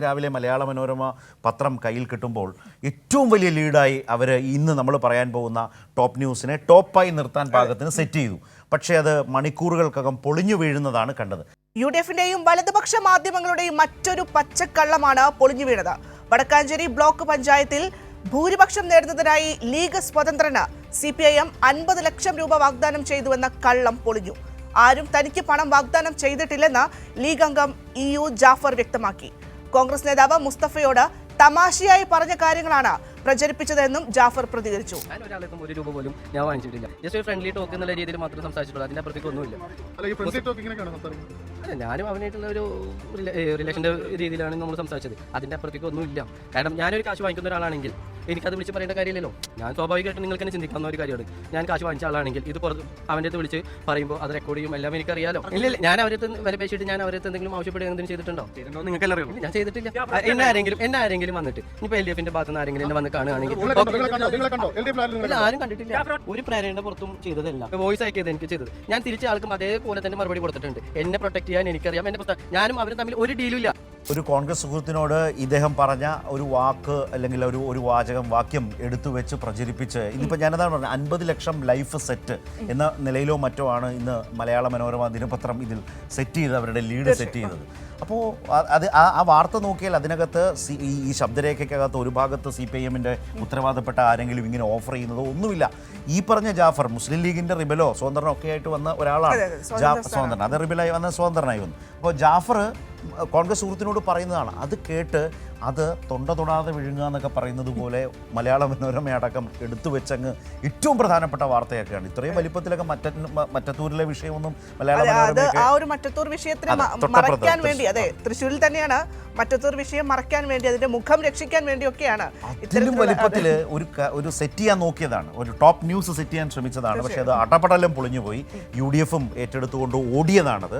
രാവിലെ മലയാള മനോരമ പത്രം കയ്യിൽ കിട്ടുമ്പോൾ ഏറ്റവും വലിയ ലീഡായി അവർ ഇന്ന് നമ്മൾ പറയാൻ പോകുന്ന ടോപ്പ് ന്യൂസിനെ ടോപ്പായി നിർത്താൻ പാകത്തിന് സെറ്റ് ചെയ്തു. പക്ഷേ അത് മണിക്കൂറുകൾക്കകം പൊളിഞ്ഞു വീഴുന്നതാണ് കണ്ടത്. യുഡിഎഫിന്റെയും വലതുപക്ഷ മാധ്യമങ്ങളുടെയും മറ്റൊരു പച്ചക്കള്ളമാണ് പൊളിഞ്ഞു വീണത്. വടക്കാഞ്ചേരി ബ്ലോക്ക് പഞ്ചായത്തിൽ ഭൂരിപക്ഷം നേടുന്നതിനായി ലീഗ് സ്വതന്ത്രന് CPIM 50 ലക്ഷം രൂപ വാഗ്ദാനം ചെയ്തുവെന്ന കള്ളം പൊളിഞ്ഞു. ആരും തനിക്ക് പണം വാഗ്ദാനം ചെയ്തിട്ടില്ലെന്ന് ലീഗ് അംഗം EU ജാഫർ വ്യക്തമാക്കി. കോൺഗ്രസ് നേതാവ് മുസ്തഫയോട് തമാശയായി പറഞ്ഞ കാര്യങ്ങളാണ് പ്രചരിപ്പിച്ചതെന്നും ജാഫർ പ്രതികരിച്ചു. ഞാൻ ഒരാൾക്കും ഒരു രൂപ പോലും ഞാൻ വാങ്ങിച്ചിട്ടില്ല. ജസ്റ്റ് ഒരു ഫ്രണ്ട്ലി ടോക്ക് എന്നുള്ള രീതിയിൽ മാത്രം സംസാരിച്ചിട്ടുള്ളൂ. അതിന്റെ അപ്പുറത്തേക്ക് ഒന്നുമില്ല. അല്ല, ഞാനും അവനായിട്ടുള്ള ഒരു റിലേഷന്റെ രീതിയിലാണ് നമ്മൾ സംസാരിച്ചത്. അതിന്റെ അപ്പുറത്തേക്ക് ഒന്നുമില്ല. കാരണം ഞാനൊരു കാശ് വാങ്ങിക്കുന്ന ഒരാളാണെങ്കിൽ എനിക്കത് വിളിച്ച് പറയേണ്ട കാര്യമില്ലല്ലോ. ഞാൻ സ്വാഭാവികമായിട്ടും നിങ്ങൾക്ക് തന്നെ ചിന്തിക്കാവുന്ന ഒരു കാര്യമാണ്. ഞാൻ കാശ് വാങ്ങിച്ച ആളാണെങ്കിൽ ഇത് അവൻ്റെ അടുത്ത് വിളിച്ച് പറയുമ്പോൾ അത് റെക്കോർഡ് ചെയ്യും, എല്ലാം എനിക്കറിയാലോ. ഇല്ല, ഞാൻ അവരെ വില പേശിയിട്ട് ഞാൻ അവരെ എന്തെങ്കിലും ആവശ്യപ്പെടുക എന്തെങ്കിലും ചെയ്തിട്ടുണ്ടോ? നിങ്ങൾക്ക് എല്ലാം അറിയാം. ഞാൻ ചെയ്തിട്ടില്ല. എന്നെ ആരെങ്കിലും വന്നിട്ട് ഇപ്പോൾ LDFന്റെ ഭാഗത്ത് നിന്ന് ആരെങ്കിലും എന്നെ വന്ന് കാണുകയാണെങ്കിൽ ആരും കണ്ടിട്ടില്ല. ഒരു പ്രേരണയുടെ പുറത്തും ചെയ്തതല്ല. വോയിസ് അയക്കിയത് എനിക്ക് ചെയ്തത്. ഞാൻ തിരിച്ച ആൾക്കും അതേപോലെ തന്നെ മറുപടി കൊടുത്തിട്ടുണ്ട്. എന്നെ പ്രൊട്ടക്ട് ചെയ്യാൻ എനിക്കറിയാം. ഞാനും അവരും തമ്മിൽ ഒരു ഡീലും. ഒരു കോൺഗ്രസ് സുഹൃത്തിനോട് ഇദ്ദേഹം പറഞ്ഞ ഒരു വാക്ക് അല്ലെങ്കിൽ ഒരു വാക്യം എടുത്തു വെച്ച് പ്രചരിപ്പിച്ച് ഇന്നിപ്പോൾ ഞാനതാണ് പറഞ്ഞത് 50 ലക്ഷം ലൈഫ് സെറ്റ് എന്ന നിലയിലോ മറ്റോ ആണ് ഇന്ന് മലയാള മനോരമ ദിനപത്രം ഇതിൽ സെറ്റ് ചെയ്ത് അവരുടെ ലീഡ് സെറ്റ് ചെയ്തത്. അപ്പോൾ അത് ആ വാർത്ത നോക്കിയാൽ അതിനകത്ത് ഈ ശബ്ദരേഖയ്ക്കകത്ത് ഒരു ഭാഗത്ത് CPIMന്റെ ഉത്തരവാദപ്പെട്ട ആരെങ്കിലും ഇങ്ങനെ ഓഫർ ചെയ്യുന്നതോ ഒന്നുമില്ല. ഈ പറഞ്ഞ ജാഫർ മുസ്ലിം ലീഗിന്റെ റിബലോ സ്വതന്ത്രനോ ഒക്കെ ആയിട്ട് വന്ന ഒരാളാണ്. സ്വതന്ത്രൻ, അത് റിബലായി വന്ന സ്വതന്ത്രനായി വന്നു. അപ്പോൾ ജാഫർ കോൺഗ്രസ് സുഹൃത്തിനോട് പറയുന്നതാണ്. അത് കേട്ട് അത് തൊണ്ട തൊടാതെ വിഴുങ്ങുക എന്നൊക്കെ പറയുന്നത് പോലെ മലയാള മനോരമയടക്കം എടുത്തു വെച്ചങ്ങ് ഏറ്റവും പ്രധാനപ്പെട്ട വാർത്തയൊക്കെയാണ്. ഇത്രയും വലിപ്പത്തിലൊക്കെ മറ്റത്തൂരിലെ വിഷയമൊന്നും മലയാള മനോരമ ആ ഒരു മറ്റത്തൂർ വിഷയത്തിന് മറയ്ക്കാൻ വേണ്ടി, അതെ, തൃശ്ശൂരിൽ തന്നെയാണ് മറ്റത്തൂർ വിഷയം മറയ്ക്കാൻ വേണ്ടി, അതിന്റെ മുഖം രക്ഷിക്കാൻ വേണ്ടിയൊക്കെയാണ് ഇതിലും വലിപ്പത്തിൽ ഒരു സെറ്റ് ചെയ്യാൻ നോക്കിയതാണ്. ഒരു ടോപ്പ് ന്യൂസ് സെറ്റ് ചെയ്യാൻ ശ്രമിച്ചതാണ്. പക്ഷേ അത് അടപടലം പൊളിഞ്ഞുപോയി. UDF ഏറ്റെടുത്തുകൊണ്ട് ഓടിയതാണത്.